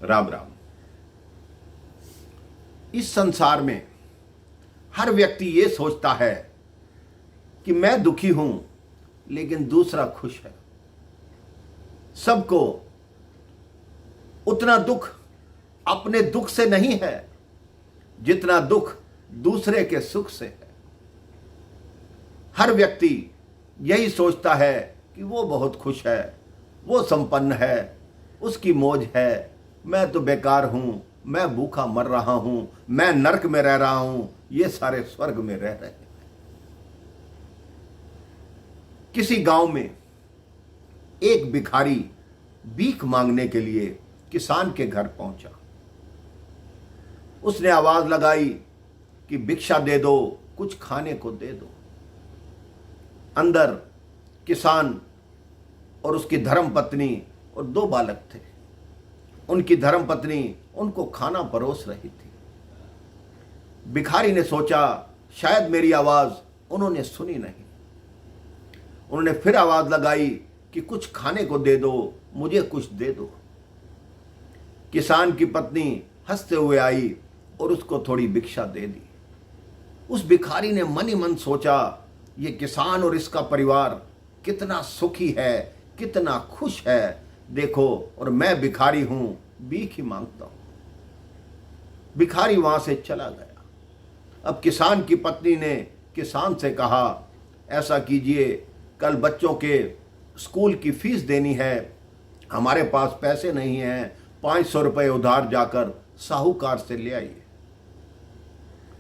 राम राम। इस संसार में हर व्यक्ति ये सोचता है कि मैं दुखी हूं लेकिन दूसरा खुश है। सबको उतना दुख अपने दुख से नहीं है जितना दुख दूसरे के सुख से है। हर व्यक्ति यही सोचता है कि वो बहुत खुश है, वो संपन्न है, उसकी मौज है, मैं तो बेकार हूं, मैं भूखा मर रहा हूं, मैं नरक में रह रहा हूं, ये सारे स्वर्ग में रह रहे हैं। किसी गांव में एक भिखारी भीख मांगने के लिए किसान के घर पहुंचा। उसने आवाज लगाई कि भिक्षा दे दो, कुछ खाने को दे दो। अंदर किसान और उसकी धर्मपत्नी और दो बालक थे। उनकी धर्मपत्नी उनको खाना परोस रही थी। भिखारी ने सोचा शायद मेरी आवाज उन्होंने सुनी नहीं। उन्होंने फिर आवाज लगाई कि कुछ खाने को दे दो, मुझे कुछ दे दो। किसान की पत्नी हंसते हुए आई और उसको थोड़ी भिक्षा दे दी। उस भिखारी ने मन ही मन सोचा ये किसान और इसका परिवार कितना सुखी है, कितना खुश है, देखो, और मैं भिखारी हूं, भीख ही मांगता हूं। भिखारी वहां से चला गया। अब किसान की पत्नी ने किसान से कहा ऐसा कीजिए, कल बच्चों के स्कूल की फीस देनी है, हमारे पास पैसे नहीं हैं, 500 रुपये उधार जाकर साहूकार से ले आइए।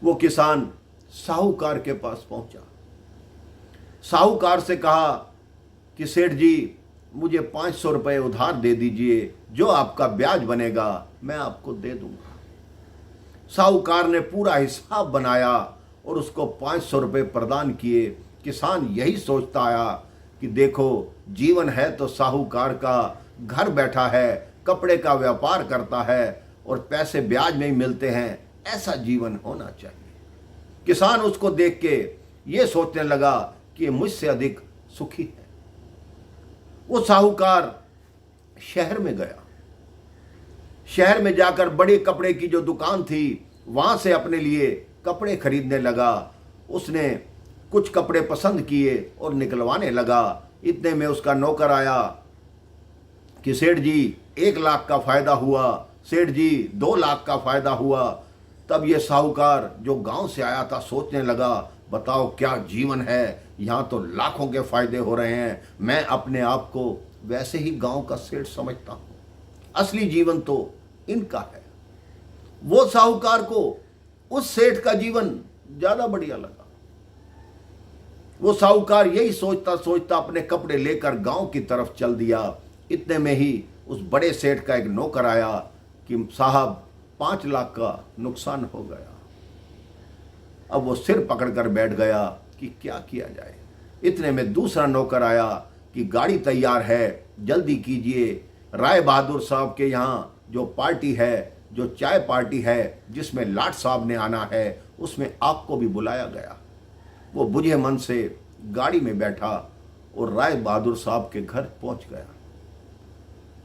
वो किसान साहूकार के पास पहुंचा। साहूकार से कहा कि सेठ जी मुझे 500 रुपये उधार दे दीजिए, जो आपका ब्याज बनेगा मैं आपको दे दूंगा। साहूकार ने पूरा हिसाब बनाया और उसको 500 रुपये प्रदान किए। किसान यही सोचता आया कि देखो, जीवन है तो साहूकार का, घर बैठा है, कपड़े का व्यापार करता है और पैसे ब्याज में ही मिलते हैं, ऐसा जीवन होना चाहिए। किसान उसको देख के ये सोचने लगा कि मुझसे अधिक सुखी है। वो साहूकार शहर में गया। शहर में जाकर बड़े कपड़े की जो दुकान थी वहां से अपने लिए कपड़े खरीदने लगा। उसने कुछ कपड़े पसंद किए और निकलवाने लगा। इतने में उसका नौकर आया कि सेठ जी 1 लाख का फायदा हुआ, सेठ जी 2 लाख का फायदा हुआ। तब ये साहूकार जो गांव से आया था सोचने लगा, बताओ क्या जीवन है, यहाँ तो लाखों के फायदे हो रहे हैं। मैं अपने आप को वैसे ही गांव का सेठ समझता हूँ, असली जीवन तो इनका है। वो साहूकार को उस सेठ का जीवन ज्यादा बढ़िया लगा। वो साहूकार यही सोचता सोचता अपने कपड़े लेकर गांव की तरफ चल दिया। इतने में ही उस बड़े सेठ का एक नौकर आया कि साहब 5 लाख का नुकसान हो गया। अब वो सिर पकड़कर बैठ गया कि क्या किया जाए। इतने में दूसरा नौकर आया कि गाड़ी तैयार है, जल्दी कीजिए, राय बहादुर साहब के यहाँ जो पार्टी है, जो चाय पार्टी है जिसमें लाट साहब ने आना है, उसमें आपको भी बुलाया गया। वो बुझे मन से गाड़ी में बैठा और राय बहादुर साहब के घर पहुंच गया।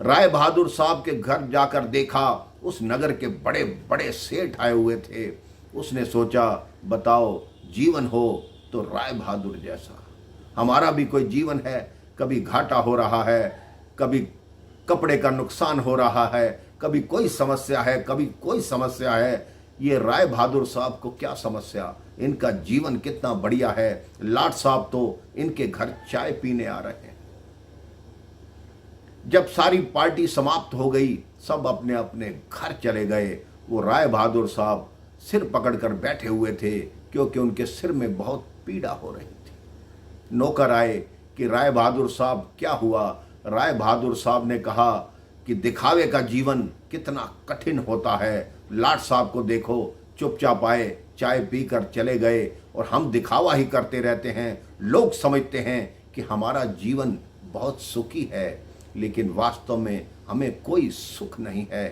राय बहादुर साहब के घर जाकर देखा उस नगर के बड़े बड़े सेठ आए हुए थे। उसने सोचा बताओ, जीवन हो तो राय बहादुर जैसा, हमारा भी कोई जीवन है, कभी घाटा हो रहा है, कभी कपड़े का नुकसान हो रहा है, कभी कोई समस्या है, कभी कोई समस्या है। ये राय बहादुर साहब को क्या समस्या, इनका जीवन कितना बढ़िया है। लाट साहब तो इनके घर चाय पीने आ रहे हैं। जब सारी पार्टी समाप्त हो गई, सब अपने अपने घर चले गए। वो राय बहादुर साहब सिर पकड़कर बैठे हुए थे क्योंकि उनके सिर में बहुत पीड़ा हो रही थी। नौकर आए कि राय बहादुर साहब क्या हुआ। राय बहादुर साहब ने कहा कि दिखावे का जीवन कितना कठिन होता है। लाट साहब को देखो, चुपचाप आए, चाय पीकर चले गए और हम दिखावा ही करते रहते हैं। लोग समझते हैं कि हमारा जीवन बहुत सुखी है, लेकिन वास्तव में हमें कोई सुख नहीं है।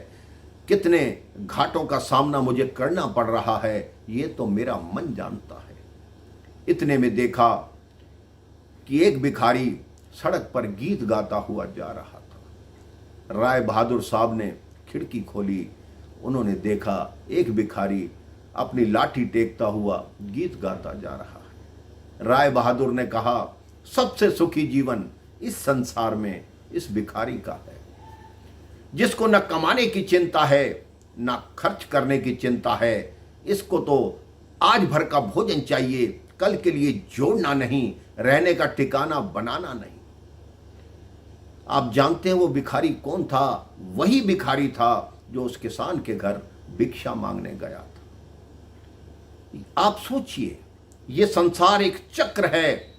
कितने घाटों का सामना मुझे करना पड़ रहा है, ये तो मेरा मन जानता है। इतने में देखा कि एक भिखारी सड़क पर गीत गाता हुआ जा रहा था। राय बहादुर साहब ने खिड़की खोली, उन्होंने देखा एक भिखारी अपनी लाठी टेकता हुआ गीत गाता जा रहा है। राय बहादुर ने कहा, सबसे सुखी जीवन इस संसार में इस भिखारी का है, जिसको न कमाने की चिंता है न खर्च करने की चिंता है। इसको तो आज भर का भोजन चाहिए, कल के लिए जोड़ना नहीं, रहने का ठिकाना बनाना नहीं। आप जानते हैं वो भिखारी कौन था? वही भिखारी था जो उस किसान के घर भिक्षा मांगने गया था। आप सोचिए, ये संसार एक चक्र है।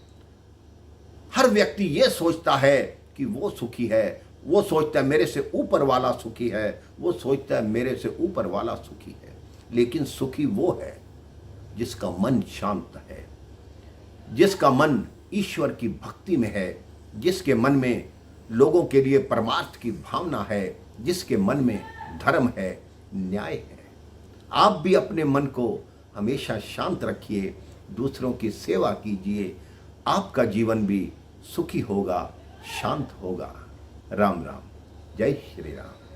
हर व्यक्ति ये सोचता है कि वो सुखी है, वो सोचता है मेरे से ऊपर वाला सुखी है, वो सोचता है मेरे से ऊपर वाला सुखी है। लेकिन सुखी वो है जिसका मन शांत है, जिसका मन ईश्वर की भक्ति में है, जिसके मन में लोगों के लिए परमार्थ की भावना है, जिसके मन में धर्म है, न्याय है। आप भी अपने मन को हमेशा शांत रखिए, दूसरों की सेवा कीजिए, आपका जीवन भी सुखी होगा, शांत होगा। राम राम, जय श्री राम।